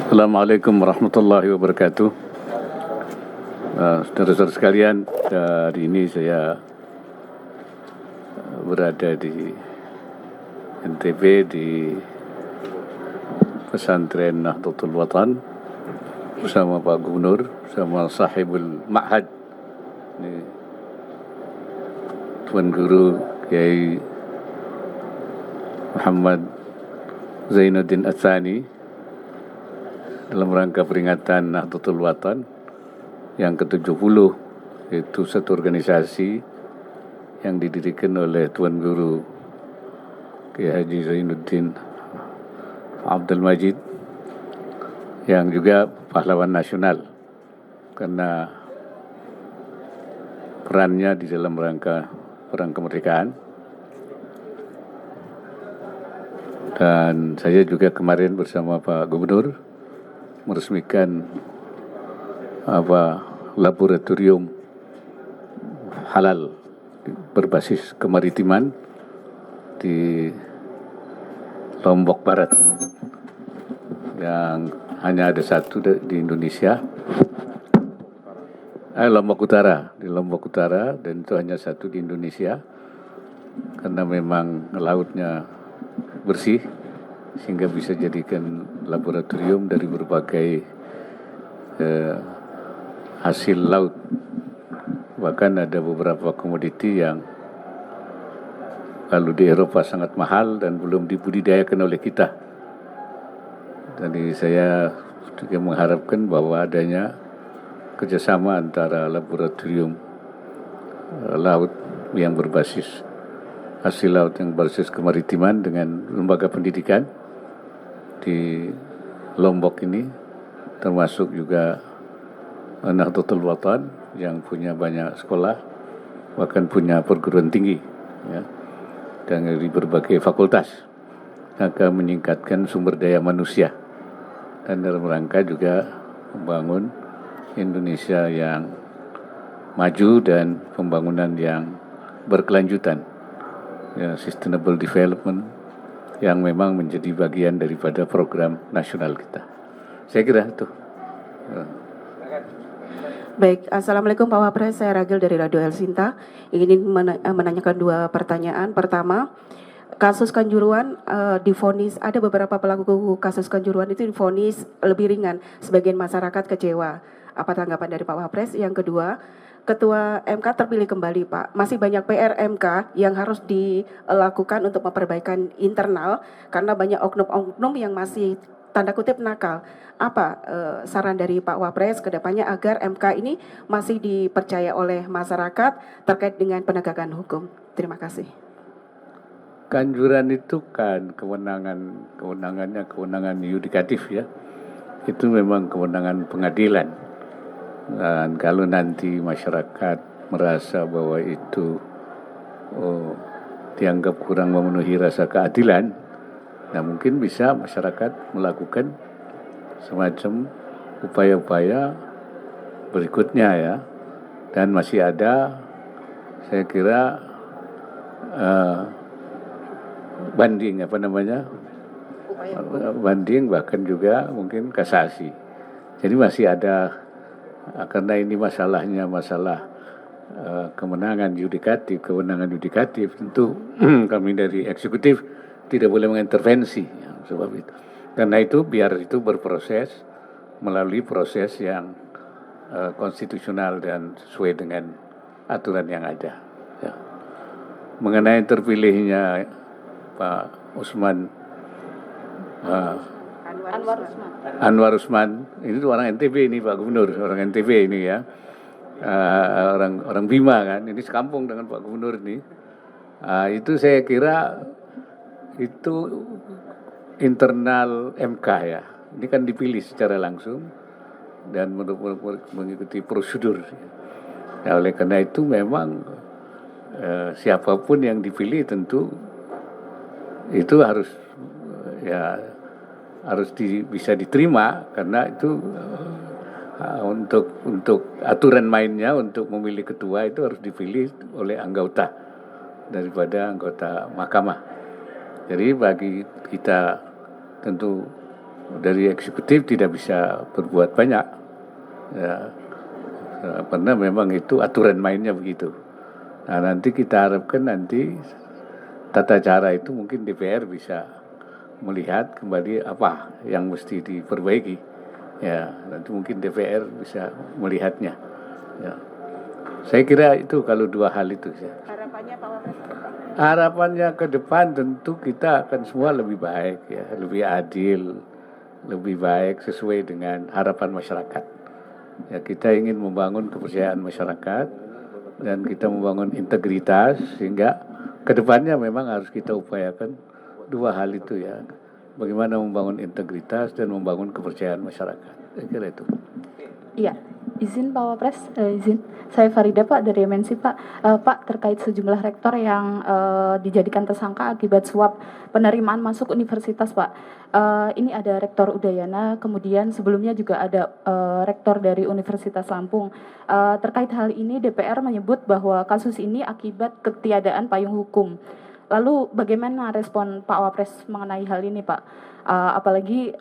Assalamualaikum warahmatullahi wabarakatuh. Saudara-saudara sekalian, hari ini saya berada di NTB di pesantren Nahdlatul Watan bersama Pak Gubernur, bersama sahibul ma'had, ini Tuan Guru Kiai Muhammad Zainuddin Atsani dalam rangka peringatan Nahdlatul Watan yang ke-70, yaitu satu organisasi yang didirikan oleh Tuan Guru Kiai Haji Zainuddin Abdul Majid, yang juga pahlawan nasional karena perannya di dalam rangka perang kemerdekaan. Dan saya juga kemarin bersama Pak Gubernur meresmikan laboratorium halal berbasis kemaritiman di Lombok Barat yang hanya ada satu di Indonesia, Lombok Utara, dan itu hanya satu di Indonesia karena memang lautnya bersih sehingga bisa jadikan laboratorium dari berbagai hasil laut. Bahkan ada beberapa komoditi yang kalau di Eropa sangat mahal dan belum dibudidayakan oleh kita. Jadi saya juga mengharapkan bahwa adanya kerjasama antara laboratorium laut yang berbasis hasil laut yang berbasis kemaritiman dengan lembaga pendidikan di Lombok ini, termasuk juga Nahdlatul Watan yang punya banyak sekolah, bahkan punya perguruan tinggi, ya, dan dari berbagai fakultas, akan meningkatkan sumber daya manusia dan dalam rangka juga membangun Indonesia yang maju dan pembangunan yang berkelanjutan, ya, sustainable development yang memang menjadi bagian daripada program nasional kita. Saya kira itu. Baik, Assalamualaikum Pak Wapres, saya Ragil dari Radio El Sinta. Ingin menanyakan dua pertanyaan. Pertama, kasus Kanjuruhan divonis, ada beberapa pelaku kasus Kanjuruhan itu divonis lebih ringan, sebagian masyarakat kecewa. Apa tanggapan dari Pak Wapres? Yang kedua, Ketua MK terpilih kembali, Pak. Masih banyak PR MK yang harus dilakukan untuk memperbaikan internal karena banyak oknum-oknum yang masih tanda kutip nakal. Apa saran dari Pak Wapres ke depannya agar MK ini masih dipercaya oleh masyarakat terkait dengan penegakan hukum? Terima kasih. Kanjuran itu kan kewenangannya kewenangan yudikatif, ya. Itu memang kewenangan pengadilan. Dan kalau nanti masyarakat merasa bahwa itu dianggap kurang memenuhi rasa keadilan, nah mungkin bisa masyarakat melakukan semacam upaya-upaya berikutnya, ya. Dan masih ada, saya kira, banding, banding, bahkan juga mungkin kasasi. Jadi masih ada, karena ini masalah kewenangan yudikatif, tentu kami dari eksekutif tidak boleh mengintervensi, ya, sebab itu. Karena itu biar itu berproses melalui proses yang konstitusional dan sesuai dengan aturan yang ada, ya. Mengenai terpilihnya Pak Usman Anwar Usman, ini tuh orang NTB ini, Pak Gubernur, orang NTB ini, ya, orang Bima kan, ini sekampung dengan Pak Gubernur ini. Itu saya kira itu internal MK, ya. Ini kan dipilih secara langsung dan mengikuti prosedur. Nah, oleh karena itu memang siapapun yang dipilih tentu itu harus, ya, harus bisa diterima karena itu untuk aturan mainnya untuk memilih ketua itu harus dipilih oleh anggota daripada anggota mahkamah. Jadi bagi kita tentu dari eksekutif tidak bisa berbuat banyak, ya, karena memang itu aturan mainnya begitu. Nah, nanti kita harapkan nanti tata cara itu mungkin DPR bisa melihat kembali apa yang mesti diperbaiki. Ya, nanti mungkin DPR bisa melihatnya. Ya. Saya kira itu kalau dua hal itu. Ya. Harapannya Pak Wapres? Harapannya ke depan tentu kita akan semua lebih baik, ya, lebih adil, lebih baik sesuai dengan harapan masyarakat. Ya, kita ingin membangun kepercayaan masyarakat dan kita membangun integritas sehingga kedepannya memang harus kita upayakan dua hal itu, ya. Bagaimana membangun integritas dan membangun kepercayaan masyarakat. Saya kira itu. Iya, izin Pak Wapres, izin. Saya Farida Pak dari MNC Pak. Pak, terkait sejumlah rektor yang dijadikan tersangka akibat suap penerimaan masuk universitas Pak. Ini ada Rektor Udayana, kemudian sebelumnya juga ada Rektor dari Universitas Lampung. Terkait hal ini DPR menyebut bahwa kasus ini akibat ketiadaan payung hukum. Lalu bagaimana respon Pak Wapres mengenai hal ini Pak? Apalagi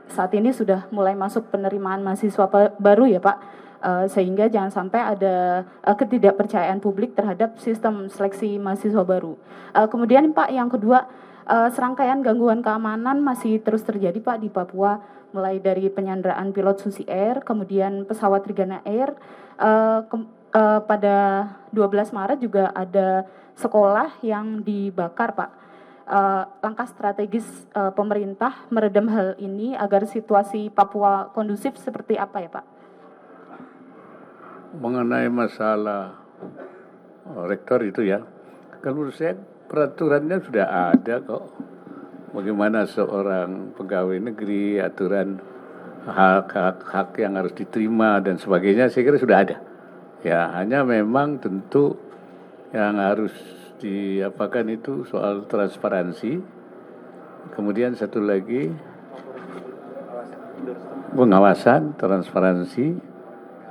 saat ini sudah mulai masuk penerimaan mahasiswa baru ya Pak, sehingga jangan sampai ada ketidakpercayaan publik terhadap sistem seleksi mahasiswa baru. Kemudian Pak, yang kedua, serangkaian gangguan keamanan masih terus terjadi Pak di Papua, mulai dari penyanderaan pilot Susi Air, kemudian pesawat Trigana Air. Pada 12 Maret juga ada sekolah yang dibakar Pak. Langkah strategis pemerintah meredam hal ini agar situasi Papua kondusif seperti apa ya Pak? Mengenai masalah rektor itu, ya, kalau menurut saya peraturannya sudah ada kok. Bagaimana seorang pegawai negeri, aturan hak yang harus diterima dan sebagainya, saya kira sudah ada. Ya, hanya memang tentu yang harus diapakan itu soal transparansi. Kemudian satu lagi pengawasan, transparansi,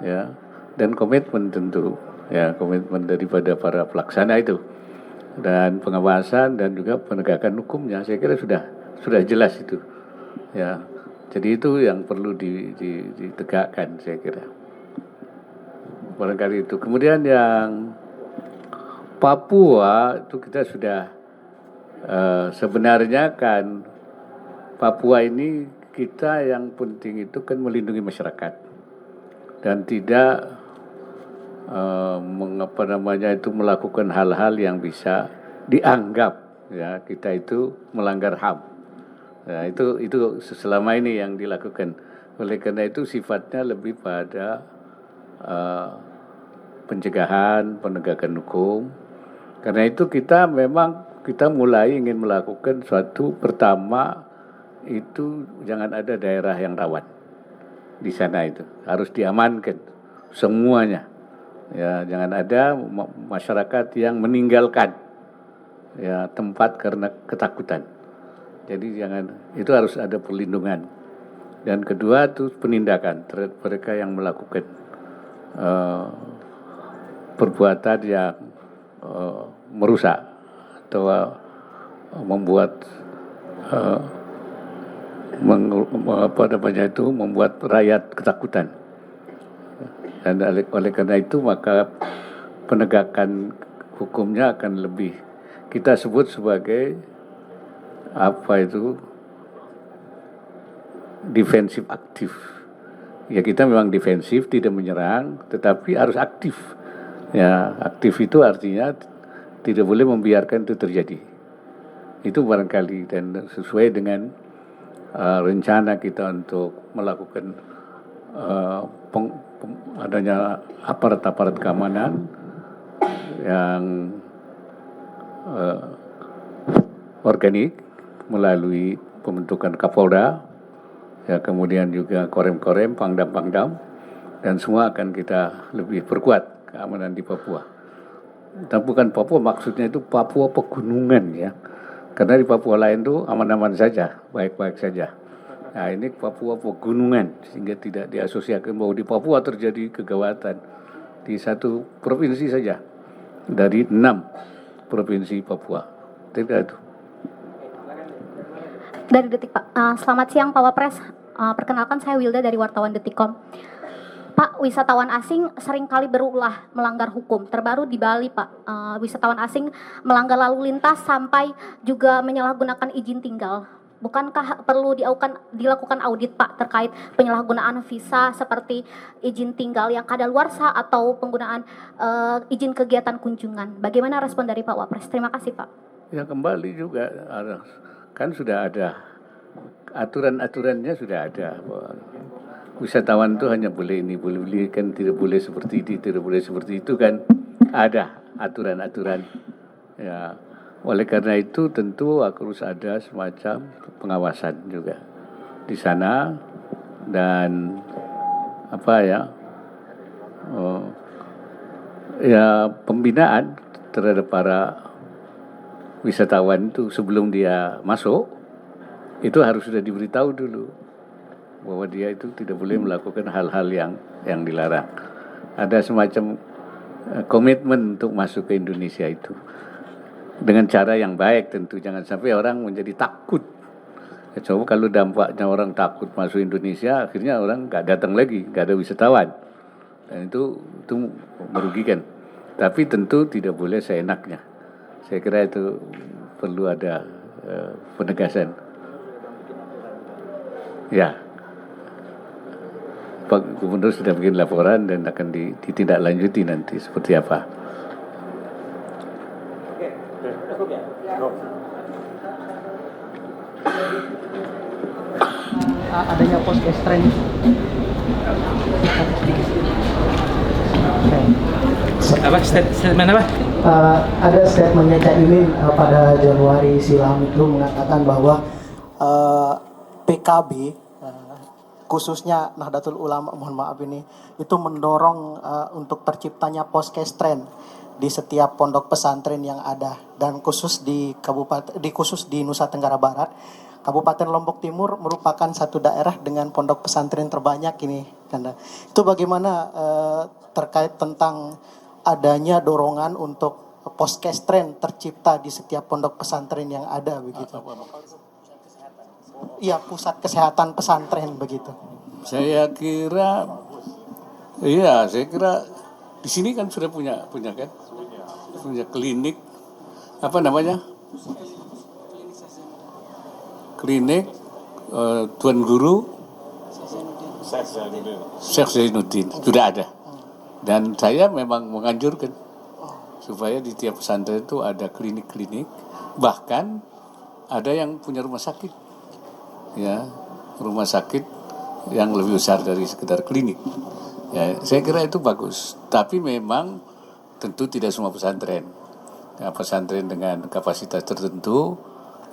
ya, dan komitmen tentu, ya, komitmen daripada para pelaksana itu, dan pengawasan dan juga penegakan hukumnya. Saya kira sudah jelas itu, ya. Jadi itu yang perlu ditegakkan, saya kira. Barangkali itu. Kemudian yang Papua itu kita sudah sebenarnya kan Papua ini kita yang penting itu kan melindungi masyarakat dan tidak melakukan hal-hal yang bisa dianggap, ya, kita itu melanggar HAM. Nah, itu selama ini yang dilakukan. Oleh karena itu sifatnya lebih pada pencegahan, penegakan hukum. Karena itu kita mulai ingin melakukan suatu, pertama itu jangan ada daerah yang rawan di sana, itu harus diamankan semuanya, ya, jangan ada masyarakat yang meninggalkan, ya, tempat karena ketakutan. Jadi itu harus ada perlindungan. Dan kedua itu penindakan terhadap mereka yang melakukan perbuatan yang merusak atau membuat membuat rakyat ketakutan. Dan oleh karena itu maka penegakan hukumnya akan lebih kita sebut sebagai defensif aktif. Ya, kita memang defensif, tidak menyerang, tetapi harus aktif. Ya, aktif itu artinya tidak boleh membiarkan itu terjadi. Itu barangkali dan sesuai dengan rencana kita untuk melakukan adanya aparat-aparat keamanan yang organik melalui pembentukan Kapolda, ya, kemudian juga korem-korem, pangdam-pangdam, dan semua akan kita lebih perkuat keamanan di Papua. Dan bukan Papua, maksudnya itu Papua pegunungan, ya. Karena di Papua lain itu aman-aman saja, baik-baik saja. Nah, ini Papua pegunungan, sehingga tidak diasosiasikan bahwa di Papua terjadi kegawatan. Di satu provinsi saja, dari 6 provinsi Papua. Tidak itu. Dari Detik, Pak. Selamat siang Pak Wapres. Perkenalkan saya Wilda dari wartawan Detikcom. Pak, wisatawan asing seringkali berulah melanggar hukum. Terbaru di Bali, Pak. Wisatawan asing melanggar lalu lintas sampai juga menyalahgunakan izin tinggal. Bukankah perlu dilakukan audit, Pak, terkait penyalahgunaan visa seperti izin tinggal yang kadaluarsa atau penggunaan izin kegiatan kunjungan? Bagaimana respon dari Pak Wapres? Terima kasih, Pak. Ya kembali juga kan sudah ada aturan-aturannya, sudah ada. Wisatawan itu hanya boleh ini, boleh kan, tidak boleh seperti ini, tidak boleh seperti itu kan, ada aturan-aturan. Ya, oleh karena itu tentu harus ada semacam pengawasan juga di sana dan pembinaan terhadap para wisatawan itu sebelum dia masuk itu harus sudah diberitahu dulu bahwa dia itu tidak boleh melakukan hal-hal yang dilarang. Ada semacam komitmen untuk masuk ke Indonesia itu dengan cara yang baik tentu, jangan sampai orang menjadi takut. Coba kalau dampaknya orang takut masuk Indonesia, akhirnya orang nggak datang lagi, nggak ada wisatawan, dan itu merugikan. Tapi tentu tidak boleh seenaknya. Saya kira itu perlu ada penegasan. Ya. Pak Gubernur sudah bikin laporan dan akan ditindaklanjuti nanti seperti apa. Adanya post trend. Apa statement apa? Ada statementnya Cak Imin pada Januari silam itu mengatakan bahwa PKB khususnya Nahdlatul Ulama, mohon maaf ini, itu mendorong untuk terciptanya poskestren di setiap pondok pesantren yang ada, dan khusus di Nusa Tenggara Barat, Kabupaten Lombok Timur merupakan satu daerah dengan pondok pesantren terbanyak ini. Itu bagaimana terkait tentang adanya dorongan untuk poskestren tercipta di setiap pondok pesantren yang ada begitu? Iya, pusat kesehatan pesantren begitu. Saya kira di sini kan sudah punya kan, punya klinik, apa namanya? Klinik Tuan Guru Syekh Zainuddin sudah ada, dan saya memang menganjurkan supaya di tiap pesantren itu ada klinik-klinik, bahkan ada yang punya rumah sakit, ya, rumah sakit yang lebih besar dari sekedar klinik. Ya, saya kira itu bagus, tapi memang tentu tidak semua pesantren. Ya, pesantren dengan kapasitas tertentu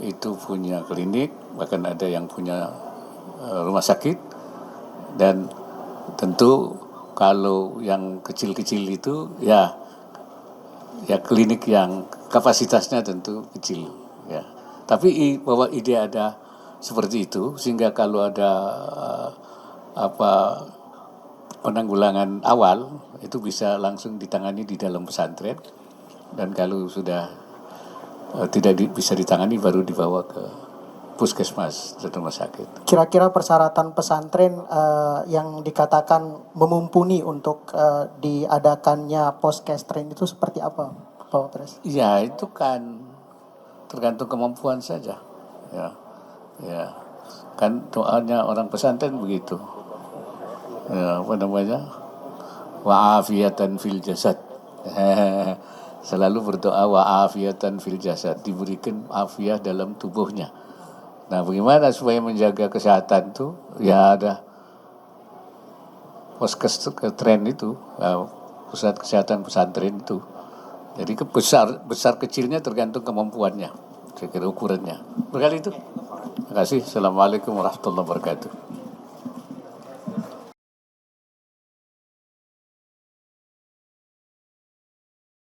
itu punya klinik, bahkan ada yang punya rumah sakit, dan tentu kalau yang kecil-kecil itu ya klinik yang kapasitasnya tentu kecil, ya. Tapi bahwa ide ada seperti itu, sehingga kalau ada penanggulangan awal itu bisa langsung ditangani di dalam pesantren, dan kalau sudah tidak bisa ditangani baru dibawa ke puskesmas dan rumah sakit. Kira-kira persyaratan pesantren yang dikatakan memumpuni untuk diadakannya poskestren itu seperti apa, Pak Wapres? Ya, itu kan tergantung kemampuan saja, ya kan doanya orang pesantren begitu, ya, apa namanya, wa'afiatan fil jasad. Selalu berdoa wa'afiatan fil jasad, diberikan afiah dalam tubuhnya. Nah, bagaimana supaya menjaga kesehatan itu? Ya ada poskestren itu, pusat kesehatan pesantren itu. Jadi besar kecilnya tergantung kemampuannya, saya kira ukurannya. Berkali itu. Terima kasih. Assalamualaikum warahmatullahi wabarakatuh.